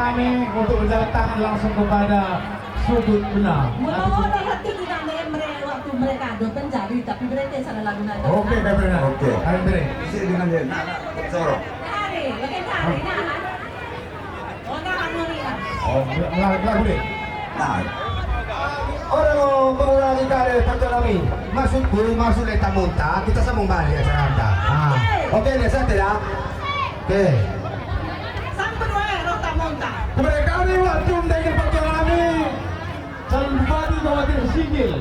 kami untuk berjabat tangan langsung kepada sudut benar. Mula hati kita mereka waktu mereka ada pencari tapi mereka salah lagu nada. Oke, benar. Oke. Ayo beri. Isi dengan dia. Nak, sorok. Cari, pakai cari nah. Oh, nak ngori lah. Oh, lagu deh. Nah, Orang mengulangi karir Pertonami masuk guru masuk leta monta kita sambung balik acara anda. Oke, lihat ya. Oke. Sang kedua rota monta. Mereka ini waktu dengan Pertonami calon bupati Jawa Timur Singgil.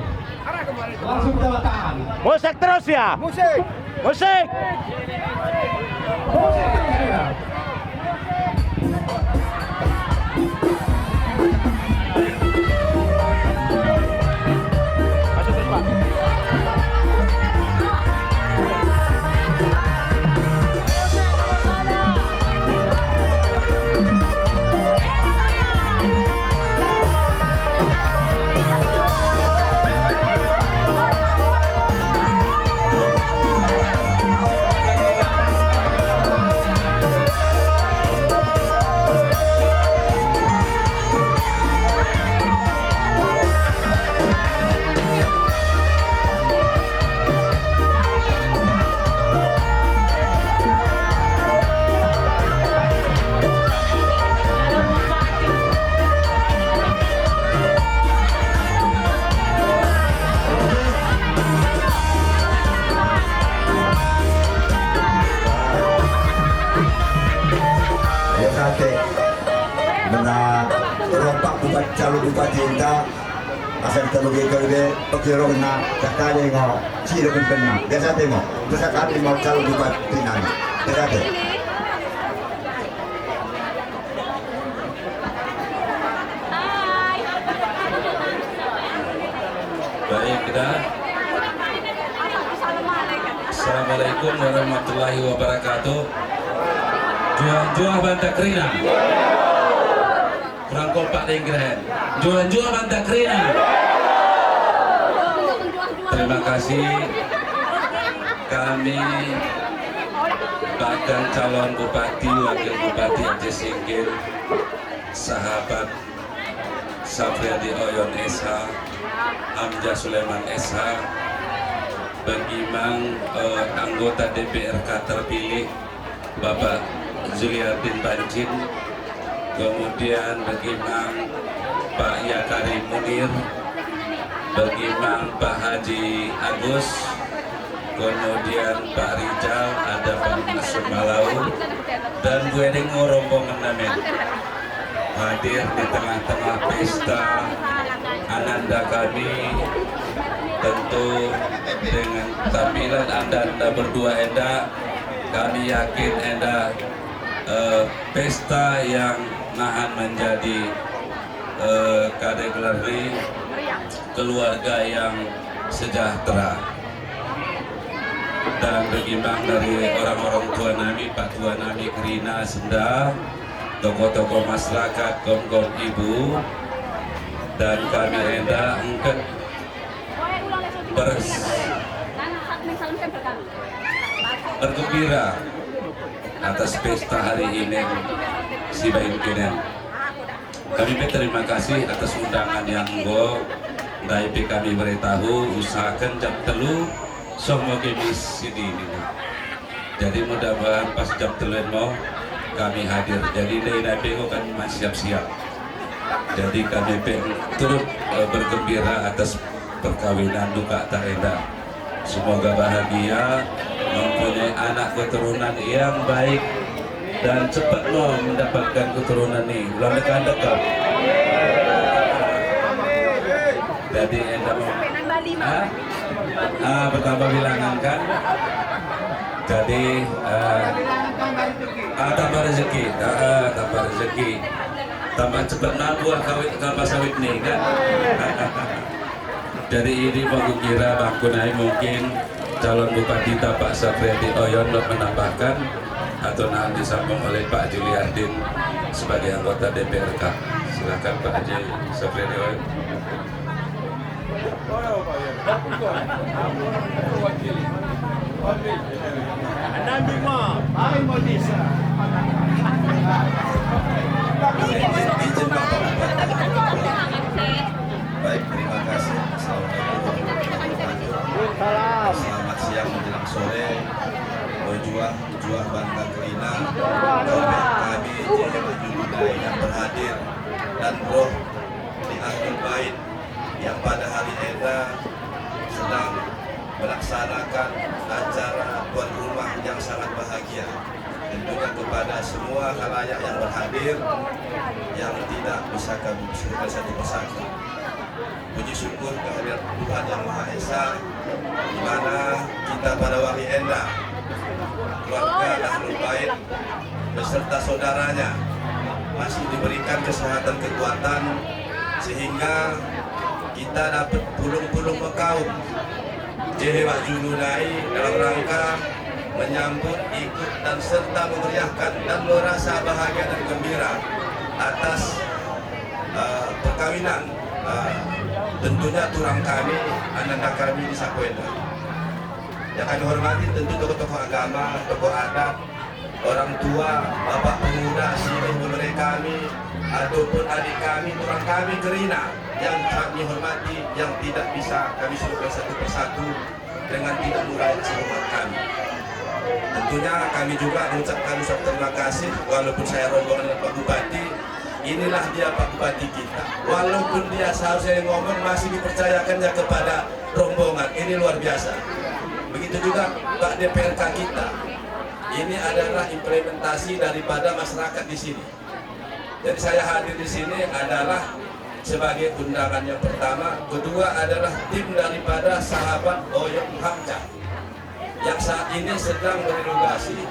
Langsung berjabat tangan. Musik terus ya. Musik. Musik. Musik terus ya. Masuk terus Pak. ya kate. Benar. Rompak bukan calon bupati kita. Asal terlalu gede, pekirong na kakale ngo, ciri benar. Biasa tengok, biasa kali mau calon bupati nani. Biasa teh. Baik, kita. Assalamualaikum warahmatullahi wabarakatuh. Jual Bantak Rina. Kurang kompak dengan jual Bantak Rina. Terima kasih. Kami bakal calon bupati, wakil bupati Aceh Singgil, sahabat Safriadi Oyon SH, Amja Sulaiman SH, Bengimang anggota DPRK terpilih Bapak Zuliardin Bancin, kemudian Bengimang Pak Yakari Munir, Bengimang Pak Haji Agus, kemudian Pak Rijal, ada Pak Nasir Malau, dan gue dengar rombongan namen hadir di tengah-tengah pesta ananda kami. Tentu dengan tampilan anda berdua Enda, kami yakin Enda pesta yang nahan menjadi kategori keluarga yang sejahtera dan berimbang dari orang-orang tua nami, Pak Tua nami Kerina Senda, tokoh-tokoh masyarakat, kaum ibu, dan kami Enda engket bergembira atas pesta hari ini si baik kenen. Kami berterima kasih atas undangan yang dari kami beritahu usahakan jam telu semua kami sini ini. Jadi mudah-mudahan pas jam telu mau kami hadir. Jadi dari NAPO kami masih siap-siap. Jadi kami turut bergembira atas perkawinan duka tak Enda. Semoga bahagia, mempunyai anak keturunan yang baik dan cepat mau mendapatkan keturunan ini. Belum dekat-dekat. Jadi Enda mau bertambah bilangan kan. Jadi tambah rezeki, tambah rezeki, tambah cepat nabuah kawin kelapa sawit nih kan. Dari ini Pak kira Bang Kunai mungkin calon bupati Pak Safriadi Oyon menambahkan atau nanti disambung oleh Pak Juliardin sebagai anggota DPRK. Silakan Pak Haji Safriadi Oyon. Nabi Ma, ay mo disa. Izin Bapak Bupati. Baik, terima kasih. Selamat siang menjelang sore. Juah Bangka Kerina, kami Jumudai yang berhadir dan roh di Ahlul Bait yang pada hari Eda sedang melaksanakan acara tuan rumah yang sangat bahagia. Tentunya kepada semua khalayak yang berhadir yang tidak bisa kami sebutkan satu persatu. Puji syukur kehadirat Tuhan Yang Maha Esa, di mana kita pada hari Eda keluarga Ahlul Bait beserta saudaranya masih diberikan kesehatan kekuatan sehingga kita dapat pulung-pulung mekaum Jehewa Jununai dalam rangka menyambut, ikut dan serta memeriahkan dan merasa bahagia dan gembira atas perkawinan tentunya turang kami, anak-anak kami di Sakwenda. Yang kami hormati tentu tokoh-tokoh agama, tokoh adat, orang tua, bapak pemuda, sini kami, ataupun adik kami, turang kami Kerina yang kami hormati, yang tidak bisa kami sebutkan satu persatu dengan tidak murah sehormat kami. Tentunya kami juga mengucapkan terima kasih, walaupun saya rombongan dengan Pak Bupati, inilah dia Pak Bupati kita. Walaupun dia seharusnya yang ngomong masih dipercayakannya kepada rombongan, ini luar biasa. Begitu juga Pak DPRK kita. Ini adalah implementasi daripada masyarakat di sini. Jadi saya hadir di sini adalah sebagai undangan yang pertama. Kedua adalah tim daripada sahabat Oyong Hamzah yang saat ini sedang berelokasi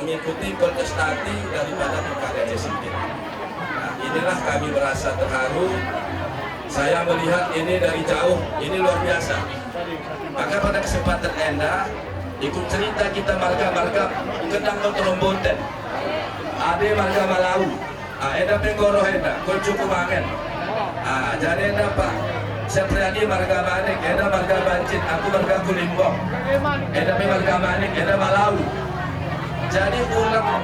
mengikuti kontestasi daripada pilkada sendiri. Nah, inilah kami merasa terharu. Saya melihat ini dari jauh, ini luar biasa. Maka pada kesempatan Enda ikut cerita kita marga-marga kendang trombonten. Ada marga Malau, Enda penggoro Enda, kuncu kumangen. Jadi Enda Pak Sepriadi marga Manik, Enda marga Bancit, aku marga Kulimbong. Enda marga Manik, Enda Malau. Jadi ulang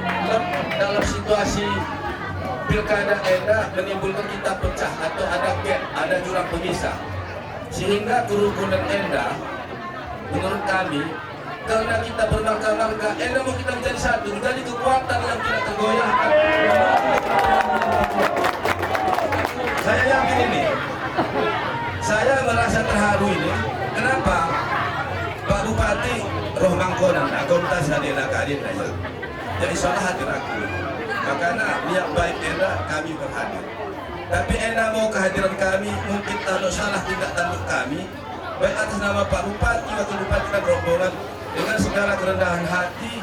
dalam situasi pilkada Enda menimbulkan kita pecah atau ada gap, ada jurang pemisah. Sehingga kerukunan Enda menurut kami, karena kita bermarga-marga, Enda mau kita menjadi satu, menjadi kekuatan yang tidak tergoyahkan. Saya yakin ini, saya merasa terharu ini. Kenapa? Pak Bupati roh mangkonan, akuntas hadina kadin aja. Jadi salah hadir aku. Makanya niat baik Enda kami berhadir. Tapi Enda mau kehadiran kami, mungkin kalau salah tidak tanduk kami. Baik atas nama Pak Bupati, Wakil Bupati dan rombongan, dengan segala kerendahan hati,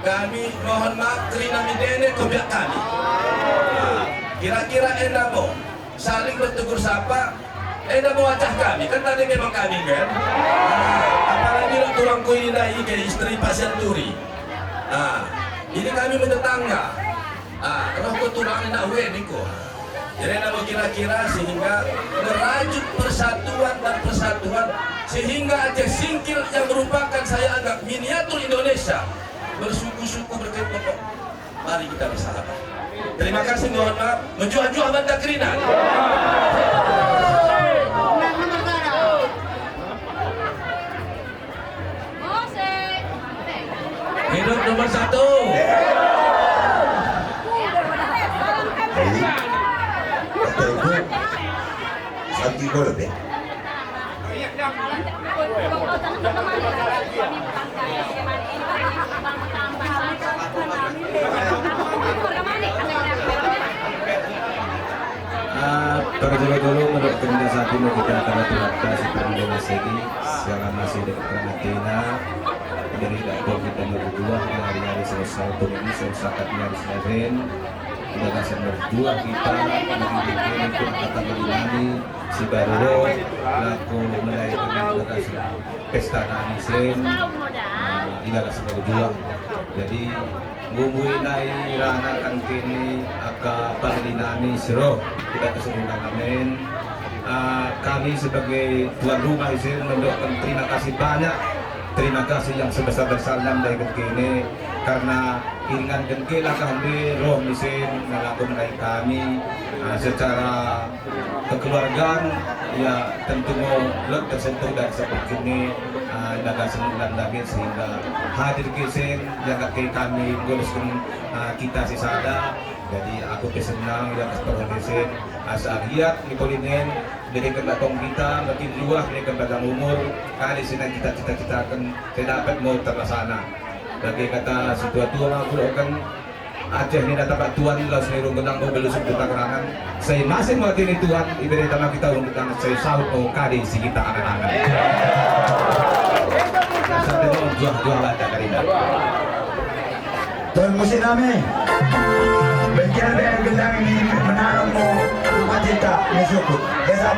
kami mohon maaf Kerina Midene kebiak kami. Kira-kira Enda mau saling bertegur sapa, Enda mau wajah kami, kan tadi memang kami kan. Apalagi lo tulang kuinai ke istri pasien turi. Ini kami mentetangga. Roh keturangan nak weniko. Jadi nama kira-kira sehingga merajut persatuan dan persatuan sehingga Aceh Singkil yang merupakan saya anggap miniatur Indonesia bersuku-suku berkelompok. Mari kita bersahabat. Terima kasih, mohon maaf. Menjual-jual Bangka Kerina. Hidup nomor satu. Santi Golok ya? Terlebih dahulu menurut Kerina satu kita akan terhadap seperti ini selama masih dekat karantina dari COVID dan berdua hari-hari selesai untuk ini selesai hari Senin gagasan berdua kita mengirimkan untuk kata berdinami si baru laku melayani gagasan pesta nanisen di gagasan berdua. Jadi ngumuinai rana kan kini aka panglinami seroh kita keseluruhan amin. Kami sebagai tuan rumah izin mendoakan terima kasih banyak terima kasih yang sebesar-besarnya dari kini karena iringan gengke langkah di roh misin melakukan dari kami secara kekeluargaan ya tentu mau tersentuh dan seperti ini dagang sembilan lagi sehingga hadir kisin jaga kami nguruskan kita si sada. Jadi aku kesenang yang seperti asal lihat di polinen dari kendatong kita makin luas dari kendatang umur kali sini kita cita-cita akan dapat mau terlaksana. Bagi kata si tua-tua aku akan Aceh ini datang Pak Tuhan lalu seniru genang mau belusuk tentang kerangan. Saya masih mewakili Tuhan iberi tanah kita untuk tanah saya sahut mau kadi si kita anak-anak. Sampai mau jual baca dari Tuan musim kami Berkira-kira gendang ini menanam mau rumah cinta, ini syukur. Biasa